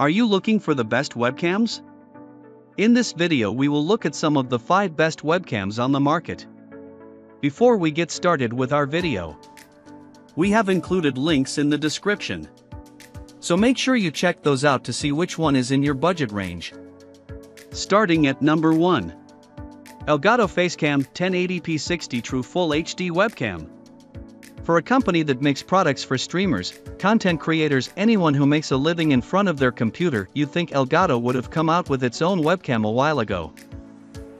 Are you looking for the best webcams? In this video we will look at some of the 5 best webcams on the market. Before we get started with our video, we have included links in the description. So make sure you check those out to see which one is in your budget range. Starting at number 1. Elgato Facecam 1080p 60 True Full HD Webcam. For a company that makes products for streamers, content creators, anyone who makes a living in front of their computer, you'd think Elgato would have come out with its own webcam a while ago.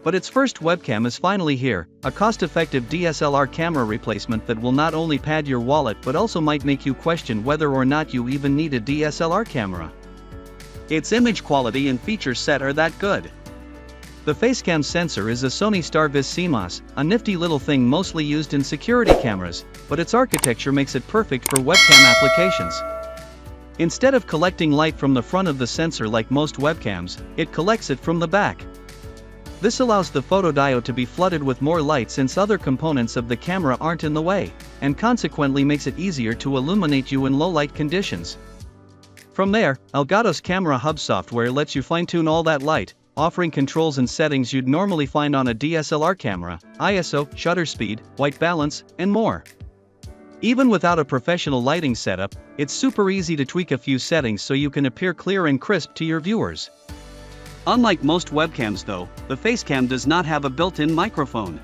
But its first webcam is finally here, a cost-effective DSLR camera replacement that will not only pad your wallet but also might make you question whether or not you even need a DSLR camera. Its image quality and feature set are that good. The Facecam sensor is a Sony StarVis CMOS, a nifty little thing mostly used in security cameras, but its architecture makes it perfect for webcam applications. Instead of collecting light from the front of the sensor like most webcams, it collects it from the back. This allows the photodiode to be flooded with more light since other components of the camera aren't in the way, and consequently makes it easier to illuminate you in low light conditions. From there, Elgato's Camera Hub software lets you fine-tune all that light, offering controls and settings you'd normally find on a DSLR camera: ISO, shutter speed, white balance, and more. Even without a professional lighting setup, it's super easy to tweak a few settings so you can appear clear and crisp to your viewers. Unlike most webcams though, the Facecam does not have a built-in microphone.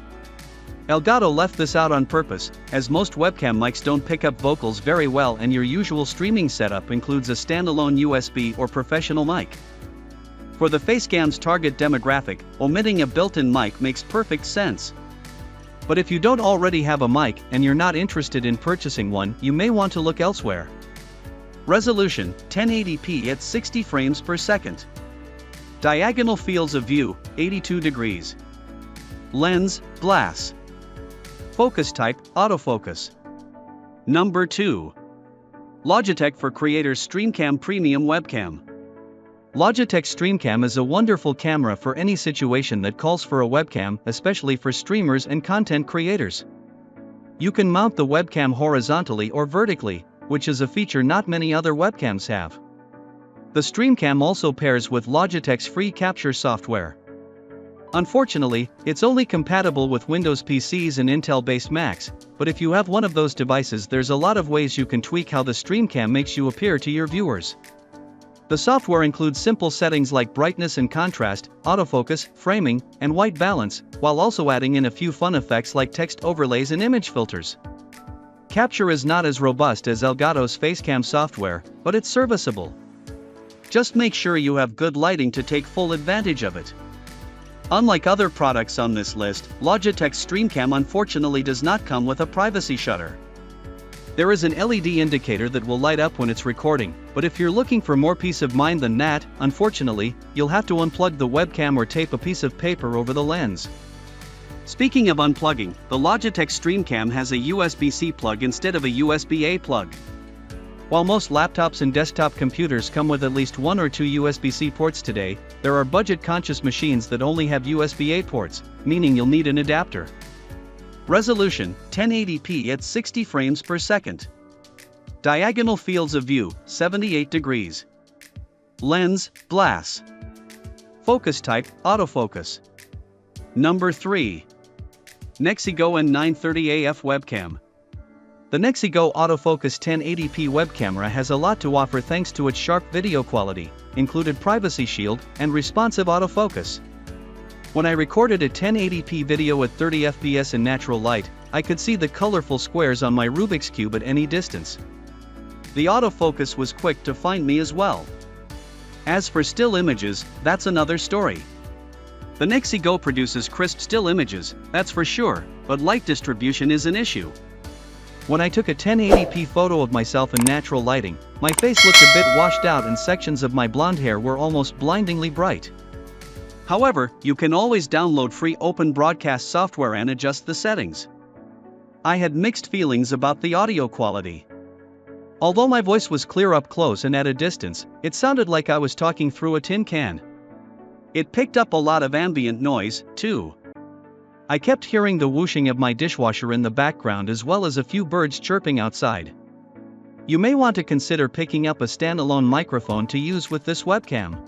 Elgato left this out on purpose, as most webcam mics don't pick up vocals very well and your usual streaming setup includes a standalone USB or professional mic. For the Facecam's target demographic, omitting a built-in mic makes perfect sense. But if you don't already have a mic and you're not interested in purchasing one, you may want to look elsewhere. Resolution: 1080p at 60 frames per second. Diagonal fields of view: 82 degrees. Lens: glass. Focus type: autofocus. Number 2. Logitech for Creators StreamCam Premium Webcam. Logitech StreamCam is a wonderful camera for any situation that calls for a webcam, especially for streamers and content creators. You can mount the webcam horizontally or vertically, which is a feature not many other webcams have. The StreamCam also pairs with Logitech's free capture software. Unfortunately, it's only compatible with Windows PCs and Intel-based Macs, but if you have one of those devices, there's a lot of ways you can tweak how the StreamCam makes you appear to your viewers. The software includes simple settings like brightness and contrast, autofocus, framing, and white balance, while also adding in a few fun effects like text overlays and image filters. Capture is not as robust as Elgato's Facecam software, but it's serviceable. Just make sure you have good lighting to take full advantage of it. Unlike other products on this list, Logitech's StreamCam unfortunately does not come with a privacy shutter. There is an LED indicator that will light up when it's recording, but if you're looking for more peace of mind than that, unfortunately, you'll have to unplug the webcam or tape a piece of paper over the lens. Speaking of unplugging, the Logitech StreamCam has a USB-C plug instead of a USB-A plug. While most laptops and desktop computers come with at least 1 or 2 USB-C ports today, there are budget-conscious machines that only have USB-A ports, meaning you'll need an adapter. Resolution: 1080p at 60 frames per second. Diagonal fields of view: 78 degrees. Lens: glass. Focus type: autofocus. Number 3. NexiGo N930AF Webcam. The NexiGo Autofocus 1080p web camera has a lot to offer thanks to its sharp video quality, included privacy shield, and responsive autofocus. When I recorded a 1080p video at 30 fps in natural light, I could see the colorful squares on my Rubik's Cube at any distance. The autofocus was quick to find me as well. As for still images, that's another story. The NexiGo produces crisp still images, that's for sure, but light distribution is an issue. When I took a 1080p photo of myself in natural lighting, my face looked a bit washed out and sections of my blonde hair were almost blindingly bright. However, you can always download free open broadcast software and adjust the settings. I had mixed feelings about the audio quality. Although my voice was clear up close and at a distance, it sounded like I was talking through a tin can. It picked up a lot of ambient noise, too. I kept hearing the whooshing of my dishwasher in the background as well as a few birds chirping outside. You may want to consider picking up a standalone microphone to use with this webcam.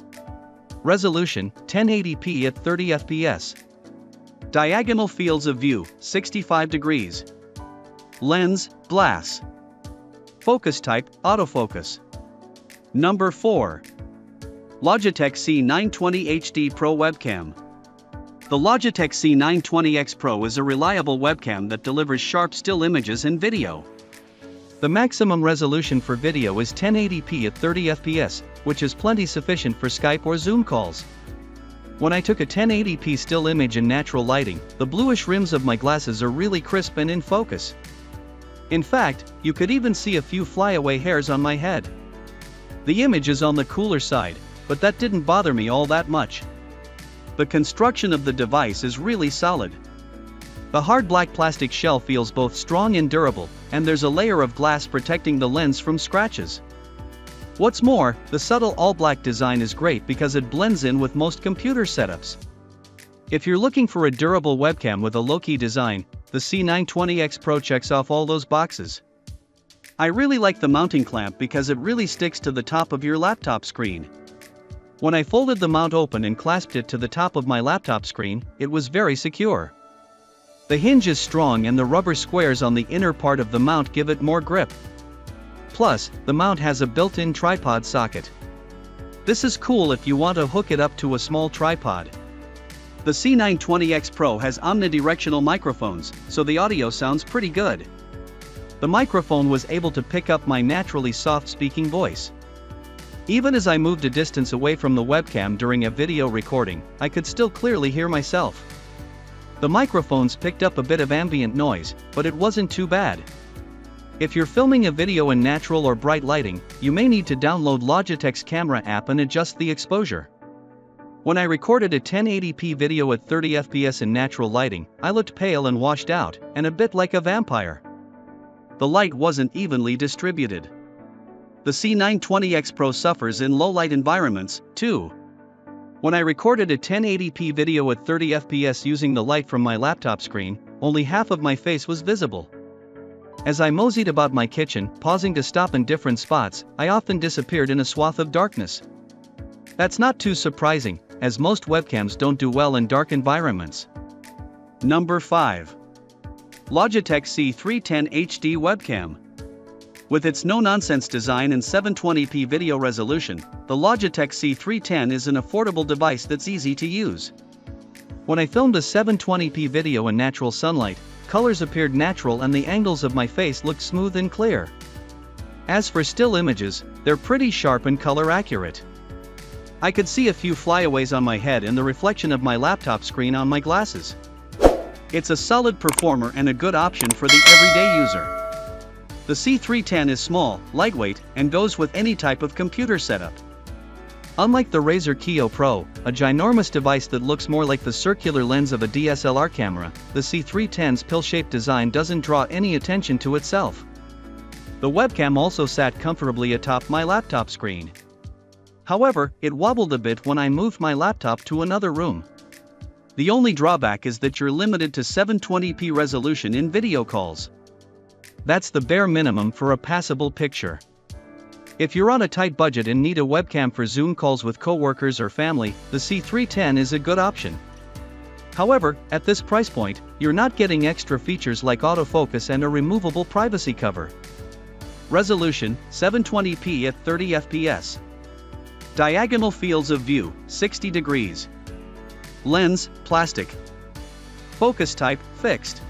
Resolution, 1080p at 30 fps. Diagonal fields of view, 65 degrees. Lens, glass. Focus type, autofocus. Number 4. Logitech C920 HD Pro Webcam. The Logitech C920X Pro is a reliable webcam that delivers sharp still images and video. The maximum resolution for video is 1080p at 30 fps, which is plenty sufficient for Skype or Zoom calls. When I took a 1080p still image in natural lighting, the bluish rims of my glasses are really crisp and in focus. In fact, you could even see a few flyaway hairs on my head. The image is on the cooler side, but that didn't bother me all that much. The construction of the device is really solid. The hard black plastic shell feels both strong and durable, and there's a layer of glass protecting the lens from scratches. What's more, the subtle all-black design is great because it blends in with most computer setups. If you're looking for a durable webcam with a low-key design, the C920X Pro checks off all those boxes. I really like the mounting clamp because it really sticks to the top of your laptop screen. When I folded the mount open and clasped it to the top of my laptop screen, it was very secure. The hinge is strong and the rubber squares on the inner part of the mount give it more grip. Plus, the mount has a built-in tripod socket. This is cool if you want to hook it up to a small tripod. The C920X Pro has omnidirectional microphones, so the audio sounds pretty good. The microphone was able to pick up my naturally soft-speaking voice. Even as I moved a distance away from the webcam during a video recording, I could still clearly hear myself. The microphones picked up a bit of ambient noise, but it wasn't too bad. If you're filming a video in natural or bright lighting, you may need to download Logitech's camera app and adjust the exposure. When I recorded a 1080p video at 30 fps in natural lighting, I looked pale and washed out, and a bit like a vampire. The light wasn't evenly distributed. The C920X Pro suffers in low-light environments, too. When I recorded a 1080p video at 30 fps using the light from my laptop screen, only half of my face was visible. As I moseyed about my kitchen, pausing to stop in different spots, I often disappeared in a swath of darkness. That's not too surprising, as most webcams don't do well in dark environments. Number 5. Logitech C310 HD Webcam. With its no-nonsense design and 720p video resolution, the Logitech C310 is an affordable device that's easy to use. When I filmed a 720p video in natural sunlight, colors appeared natural and the angles of my face looked smooth and clear. As for still images, they're pretty sharp and color accurate. I could see a few flyaways on my head and the reflection of my laptop screen on my glasses. It's a solid performer and a good option for the everyday user. The C310 is small, lightweight, and goes with any type of computer setup. Unlike the Razer Kiyo Pro, a ginormous device that looks more like the circular lens of a DSLR camera, the C310's pill-shaped design doesn't draw any attention to itself. The webcam also sat comfortably atop my laptop screen. However, it wobbled a bit when I moved my laptop to another room. The only drawback is that you're limited to 720p resolution in video calls. That's the bare minimum for a passable picture. If you're on a tight budget and need a webcam for Zoom calls with coworkers or family, the C310 is a good option. However, at this price point, you're not getting extra features like autofocus and a removable privacy cover. Resolution, 720p at 30 fps. Diagonal fields of view, 60 degrees. Lens, plastic. Focus type, fixed.